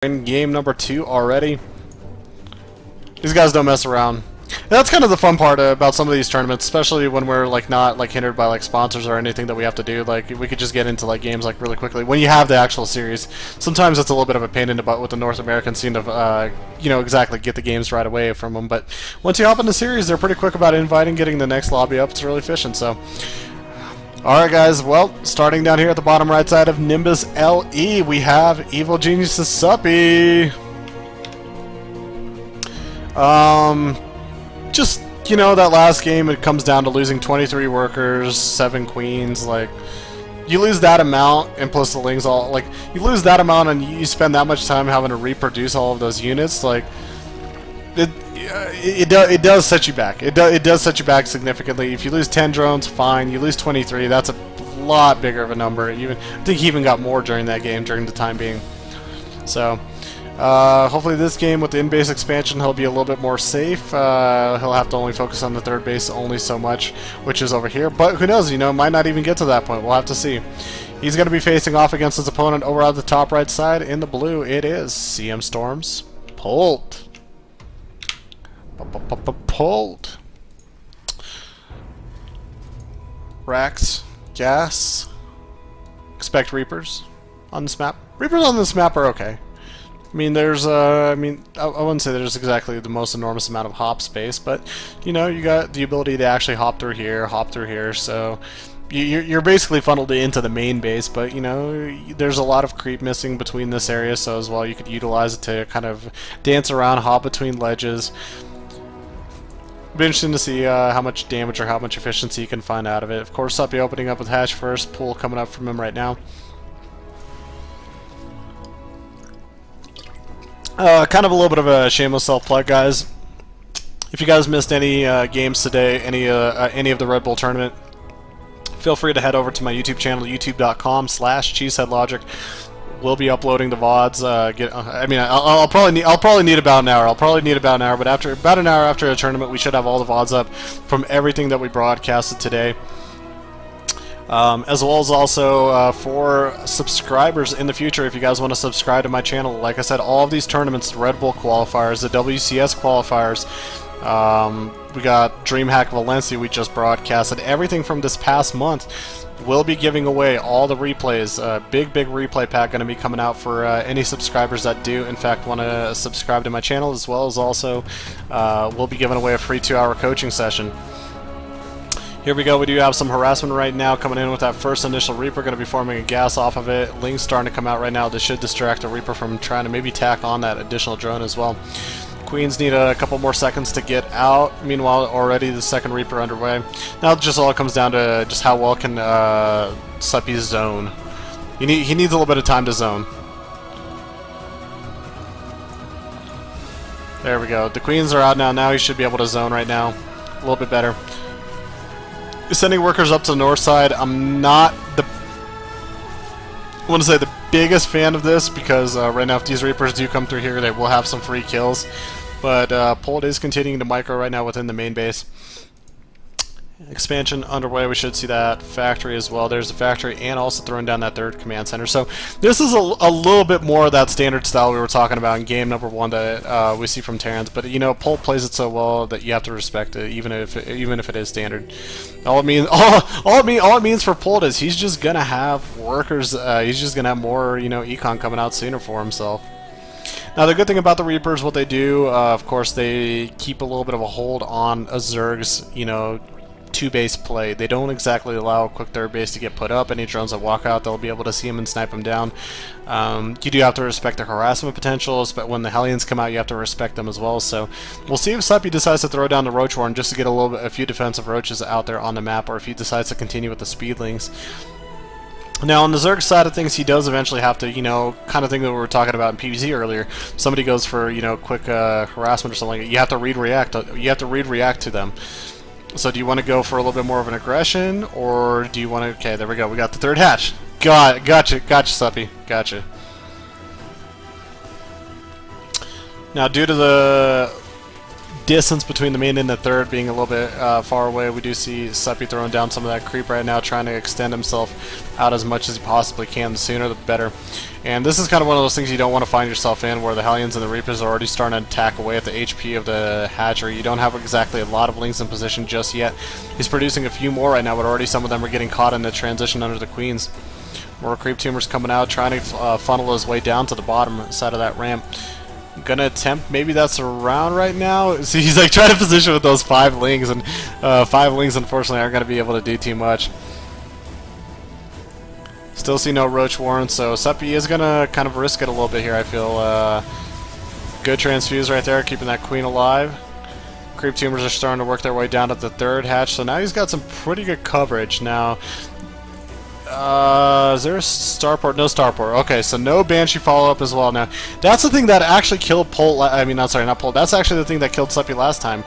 In game number 2 already. These guys don't mess around. And that's kind of the fun part about some of these tournaments, especially when we're not hindered by sponsors or anything that we have to do. We could just get into games really quickly. When you have the actual series, sometimes it's a little bit of a pain in the butt with the North American scene to exactly get the games right away from them. But once you hop in the series, they're pretty quick about inviting, getting the next lobby up. It's really efficient. So. Alright guys, well, starting down here at the bottom right side of Nimbus LE, we have Evil EGSuppy. Just, that last game, it comes down to losing 23 workers, 7 queens, you lose that amount, and plus the lings you lose that amount and you spend that much time having to reproduce all of those units, it does set you back. It does set you back significantly. If you lose 10 drones, fine. You lose 23, that's a lot bigger of a number. I think he even got more during that game, during the time being. So, hopefully this game with the in-base expansion, he'll be a little bit more safe. He'll have to only focus on the third base only so much, which is over here. But who knows, might not even get to that point. We'll have to see. He's going to be facing off against his opponent over on the top right side. In the blue, it is CMStormPolt. Polt. Racks, gas. Expect Reapers on this map. Reapers on this map are okay. I mean, there's I wouldn't say there's exactly the most enormous amount of hop space, but you got the ability to actually hop through here, so you're basically funneled into the main base, but there's a lot of creep missing between this area, so as well you could utilize it to kind of dance around, hop between ledges. Be interesting to see how much damage or how much efficiency you can find out of it. Of course, Suppy opening up with Hatch first, Pool coming up from him right now. Kind of a little bit of a shameless self-plug, guys. If you guys missed any games today, any of the Red Bull tournament, feel free to head over to my YouTube channel, youtube.com/cheeseheadlogic. We'll be uploading the VODs. I'll probably need about an hour. But after about an hour after the tournament, we should have all the VODs up from everything that we broadcasted today. As well as also for subscribers in the future, if you guys want to subscribe to my channel. Like I said, all of these tournaments, the Red Bull qualifiers, the WCS qualifiers, we got DreamHack Valencia we just broadcasted. Everything from this past month. We'll be giving away all the replays. Big replay pack going to be coming out for any subscribers that do, in fact, want to subscribe to my channel, as well as also we'll be giving away a free 2-hour coaching session. Here we go. We do have some harassment right now coming in with that first initial Reaper. Going to be forming a gas off of it. Ling's starting to come out right now. This should distract the Reaper from trying to maybe tack on that additional drone as well. Queens need a couple more seconds to get out. Meanwhile, already the second Reaper underway. Now it just all comes down to just how well can Suppy zone. He needs a little bit of time to zone. There we go. The Queens are out now. Now he should be able to zone right now. A little bit better. He's sending workers up to the north side. I'm not the... I want to say the biggest fan of this, because right now if these Reapers do come through here, they will have some free kills. But Polt is continuing to micro right now within the main base. Expansion underway. We should see that factory as well. There's the factory, and also throwing down that third command center. So this is a little bit more of that standard style we were talking about in game number 1 that we see from Terrans. But Polt plays it so well that you have to respect it, even if it is standard. All it means for Polt is he's just gonna have workers. He's just gonna have more econ coming out sooner for himself. Now the good thing about the Reapers, what they do, of course, they keep a little bit of a hold on a Zerg's, two-base play. They don't exactly allow a quick third base to get put up. Any drones that walk out, they'll be able to see him and snipe him down. You do have to respect the harassment potentials, but when the Hellions come out, you have to respect them as well. So we'll see if Suppy decides to throw down the Roach Warren just to get a few defensive Roaches out there on the map, or if he decides to continue with the Speedlings. Now, on the Zerg side of things, he does eventually have to, kind of thing that we were talking about in PvZ earlier. Somebody goes for, quick harassment or something like that. You have to read-react. You have to read-react to them. So do you want to go for a little bit more of an aggression, or do you want to... Okay, there we go. We got the third hatch. Gotcha, Suppy. Gotcha. Now, due to the distance between the main and the third being a little bit far away. We do see Suppy throwing down some of that creep right now, trying to extend himself out as much as he possibly can. The sooner the better. And this is kind of one of those things you don't want to find yourself in, where the Hellions and the Reapers are already starting to attack away at the HP of the hatchery. You don't have exactly a lot of Lings in position just yet. He's producing a few more right now, but already some of them are getting caught in the transition under the Queens. More creep tumors coming out, trying to funnel his way down to the bottom side of that ramp. Gonna attempt, maybe that's around right now. See, he's like trying to position with those 5 Lings, and 5 Lings unfortunately aren't gonna be able to do too much. Still see no Roach Warren, so Suppy is gonna kind of risk it a little bit here, I feel. Good transfuse right there, keeping that Queen alive. Creep tumors are starting to work their way down to the third hatch, so now he's got some pretty good coverage. Now, is there a starport? No starport. Okay, so no Banshee follow-up as well. Now, that's the thing that actually killed Polt. I mean, not Polt. That's actually the thing that killed Suppy last time.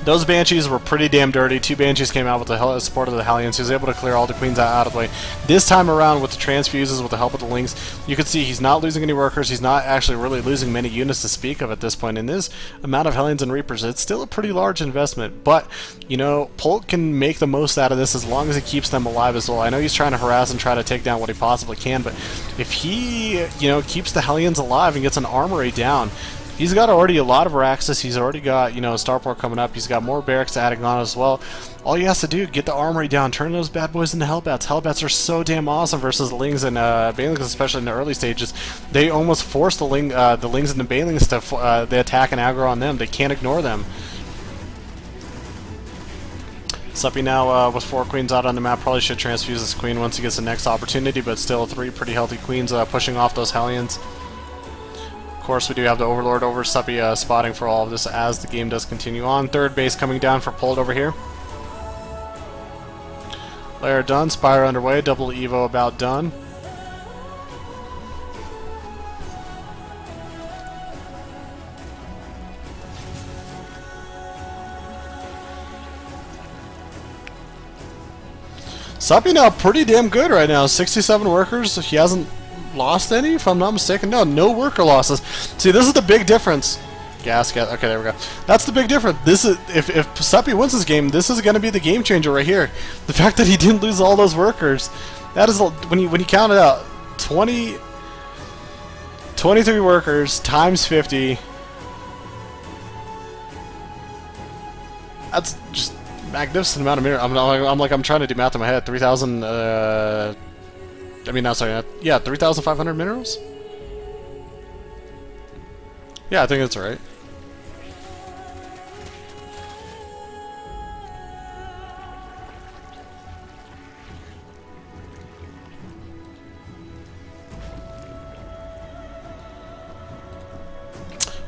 Those Banshees were pretty damn dirty. 2 Banshees came out with the support of the Hellions. He was able to clear all the Queens out of the way. This time around, with the transfuses, with the help of the Lings, you can see he's not losing any workers. He's not actually really losing many units to speak of at this point. In this amount of Hellions and Reapers, it's still a pretty large investment. But, you know, Polt can make the most out of this as long as he keeps them alive as well. I know he's trying to harass and try to take down what he possibly can, but if he, you know, keeps the Hellions alive and gets an armory down, he's got already a lot of Araxis. He's already got, you know, Starport coming up. He's got more barracks adding on as well. All he has to do, get the armory down, turn those bad boys into Hellbats. Hellbats are so damn awesome versus the Lings and Banelings, especially in the early stages. They almost force the Lings and the Banelings to they attack and aggro on them. They can't ignore them. Suppy now with 4 Queens out on the map. Probably should transfuse this Queen once he gets the next opportunity, but still 3 pretty healthy Queens pushing off those Hellions. Of course, we do have the Overlord over Suppy spotting for all of this as the game does continue on. Third base coming down for Polt over here. Lair done, Spire underway, double Evo about done. Suppy now pretty damn good right now. 67 workers. He hasn't lost any, if I'm not mistaken. No worker losses. See, this is the big difference. Gas. Okay, there we go. That's the big difference. This is if Suppy wins this game, this is going to be the game changer right here. The fact that he didn't lose all those workers. That is, when you count it out, 23 workers times 50. That's just magnificent amount of minerals. I'm trying to do math in my head. 3,000. I mean, no, sorry. Yeah, 3,500 minerals? Yeah, I think that's right.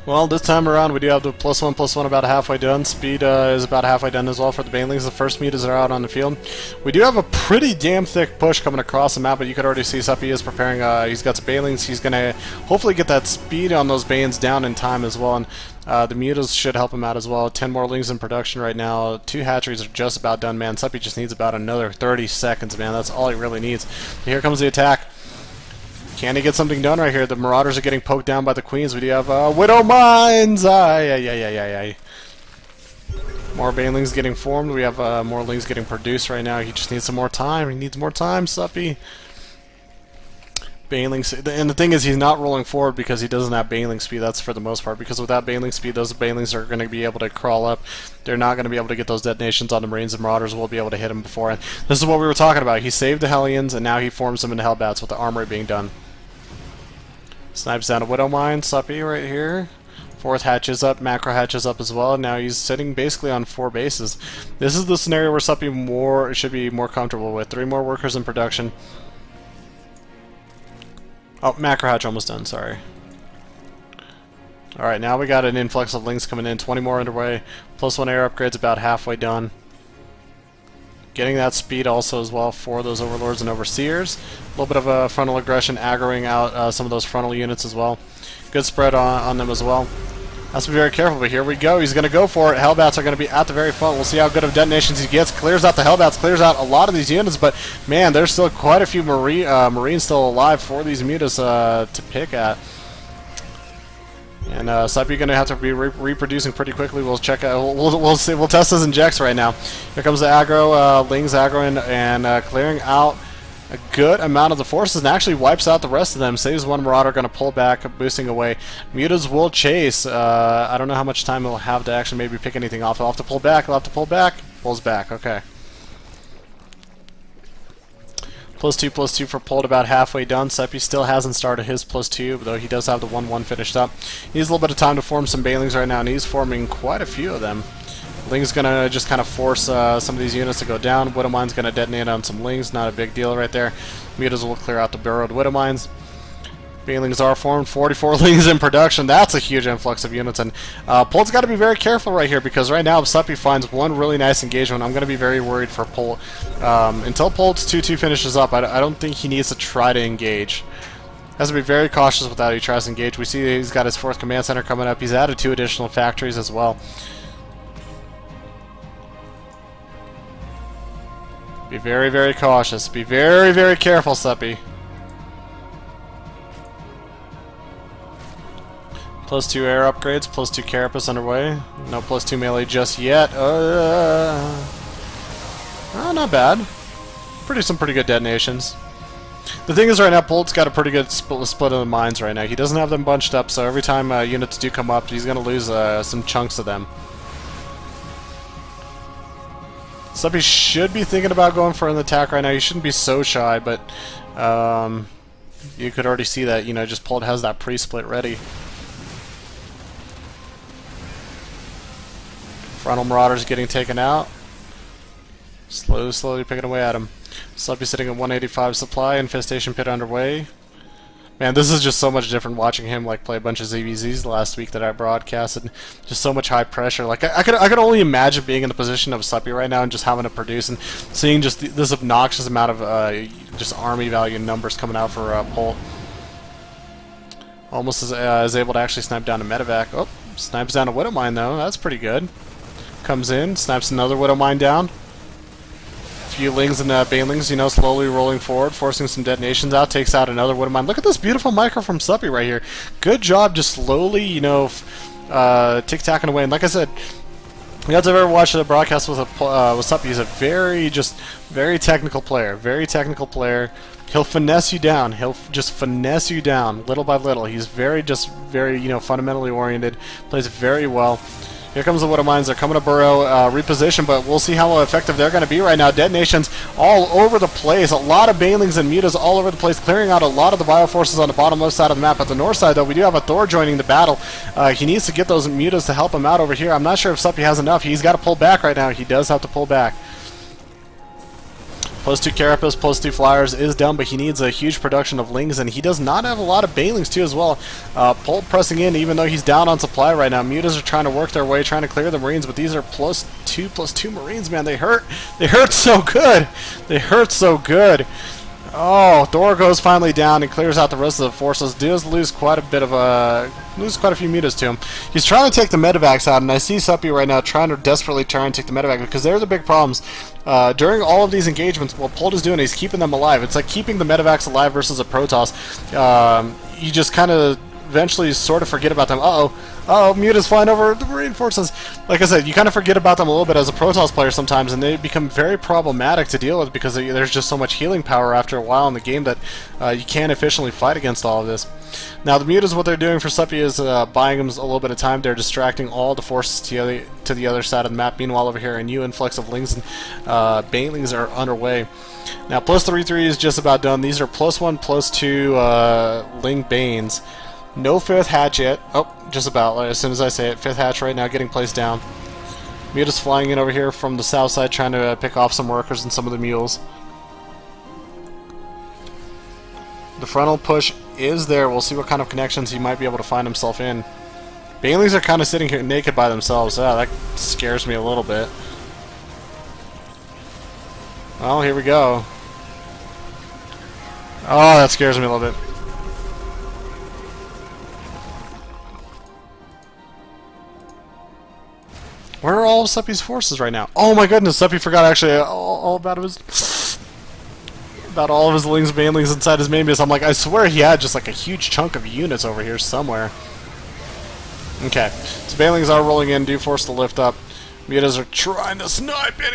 Well, this time around we do have the +1/+1 about halfway done. Speed is about halfway done as well for the Banelings. The first mutas are out on the field. We do have a pretty damn thick push coming across the map, but you could already see Suppy is preparing. He's got some Banelings. He's going to hopefully get that speed on those Banes down in time as well, and the mutas should help him out as well. 10 more Lings in production right now. 2 hatcheries are just about done, man. Suppy just needs about another 30 seconds, man. That's all he really needs. Here comes the attack. Can he get something done right here? The Marauders are getting poked down by the Queens. We do have Widow Mines! Ay. More Banelings getting formed. We have more Lings getting produced right now. He just needs some more time. He needs more time, Suppy. Banelings, and the thing is, he's not rolling forward because he doesn't have Baneling speed. That's for the most part, because without Baneling speed, those Banelings are going to be able to crawl up. They're not going to be able to get those detonations on the Marines, and Marauders will be able to hit him beforehand. This is what we were talking about. He saved the Hellions, and now he forms them into Hellbats with the armory being done. Snipes down a Widow Mine, Suppy right here. 4th hatch is up, macro hatch is up as well. Now he's sitting basically on 4 bases. This is the scenario where Suppy should be more comfortable with. 3 more workers in production. Oh, macro hatch almost done, sorry. Alright, now we got an influx of Lings coming in. 20 more underway. +1 air upgrades about halfway done. Getting that speed also as well for those Overlords and Overseers. A little bit of a frontal aggression, aggroing out some of those frontal units as well. Good spread on them as well. Has to be very careful, but here we go. He's going to go for it. Hellbats are going to be at the very front. We'll see how good of detonations he gets. Clears out the Hellbats, clears out a lot of these units, but man, there's still quite a few Marines still alive for these mutas to pick at. And Suppy gonna have to be reproducing pretty quickly. We'll check out. We'll see. We'll test his injects right now. Here comes the aggro. Ling's aggroing and clearing out a good amount of the forces, and actually wipes out the rest of them. Saves one Marauder. Gonna pull back, boosting away. Mutas will chase. I don't know how much time he'll have to actually maybe pick anything off. He'll have to pull back. He'll have to pull back. Pulls back. Okay. +2/+2 for Polt, about halfway done. Suppy still hasn't started his +2, though he does have the 1/1 finished up. He needs a little bit of time to form some Banelings right now, and he's forming quite a few of them. Ling's gonna just kind of force some of these units to go down. Widowmine's gonna detonate on some Lings, not a big deal right there. Mutas will clear out the burrowed Widowmines. Banelings are formed, 44 Lings in production. That's a huge influx of units, and Polt's got to be very careful right here, because right now if Suppy finds one really nice engagement, I'm going to be very worried for Polt. Until Polt's 2/2 finishes up, I don't think he needs to try to engage. Has to be very cautious with how he tries to engage. We see he's got his 4th command center coming up. He's added 2 additional factories as well. Be very, very cautious. Be very, very careful, Suppy. +2 air upgrades, +2 carapace underway. No +2 melee just yet. Not bad. Some pretty good detonations. The thing is, right now, Polt's got a pretty good split of the mines right now. He doesn't have them bunched up, so every time units do come up, he's going to lose some chunks of them. Suppy should be thinking about going for an attack right now. He shouldn't be so shy, but you could already see that, just Polt has that pre-split ready. Frontal Marauders getting taken out. Slowly picking away at him. Suppy sitting at 185 supply. Infestation Pit underway. Man, this is just so much different watching him play a bunch of ZVZs last week that I broadcasted. Just so much high pressure. I could only imagine being in the position of Suppy right now and just having to produce and seeing just this obnoxious amount of just army value numbers coming out for Polt. Almost is able to actually snipe down a medevac. Oh, snipes down a Widowmine though. That's pretty good. Comes in, snipes another Widowmine down. A few Lings and Banelings, slowly rolling forward, forcing some detonations out. Takes out another Widowmine. Look at this beautiful micro from Suppy right here. Good job, just slowly, tic-tacking away. And like I said, you guys have ever watched a broadcast with Suppy? He's a very technical player. Very technical player. He'll finesse you down. He'll just finesse you down little by little. He's very fundamentally oriented. Plays very well. Here comes the Widowmines. They're coming to burrow, reposition, but we'll see how effective they're going to be right now. Detonations all over the place. A lot of Banelings and Mutas all over the place, clearing out a lot of the bioforces on the bottom left side of the map. At the north side, though, we do have a Thor joining the battle. He needs to get those Mutas to help him out over here. I'm not sure if Suppy has enough. He's got to pull back right now. He does have to pull back. +2 Carapace, +2 Flyers is done, but he needs a huge production of Lings, and he does not have a lot of Banelings too as well. Polt pressing in, even though he's down on supply right now. Mutas are trying to work their way, trying to clear the Marines, but these are +2/+2 Marines, man. They hurt. They hurt so good. They hurt so good. Oh, Thor goes finally down and clears out the rest of the forces. Does lose quite a bit of lose quite a few Mutas to him. He's trying to take the medevacs out, and I see Suppy right now trying to desperately try and take the medevac, because they're the big problems. During all of these engagements, what Polt is doing is keeping them alive. It's like keeping the medevacs alive versus a Protoss. You just kind of eventually sort of forget about them. Muta's flying over the Marine forces. Like I said, you kind of forget about them a little bit as a Protoss player sometimes, and they become very problematic to deal with because there's just so much healing power after a while in the game that you can't efficiently fight against all of this. Now, the Mutas, what they're doing for Suppy is buying him a little bit of time. They're distracting all the forces to the other side of the map. Meanwhile, over here, a new influx of Lings and Banelings are underway. Now, +3/3 is just about done. These are +1/+2 Ling Banes. No 5th hatch yet. Oh, just about. As soon as I say it, 5th hatch right now getting placed down. Muta's flying in over here from the south side, trying to pick off some workers and some of the mules. The frontal push is there. We'll see what kind of connections he might be able to find himself in. Banelings are kind of sitting here naked by themselves. That scares me a little bit. Well, here we go. Oh, that scares me a little bit. Where are all of Suppy's forces right now? Oh my goodness, Suppy forgot actually all about his... about all of his Lings and Banelings inside his main base. I'm like, I swear he had just like a huge chunk of units over here somewhere. Okay, so Banelings are rolling in, do force the lift up. Mietas are trying to snipe it.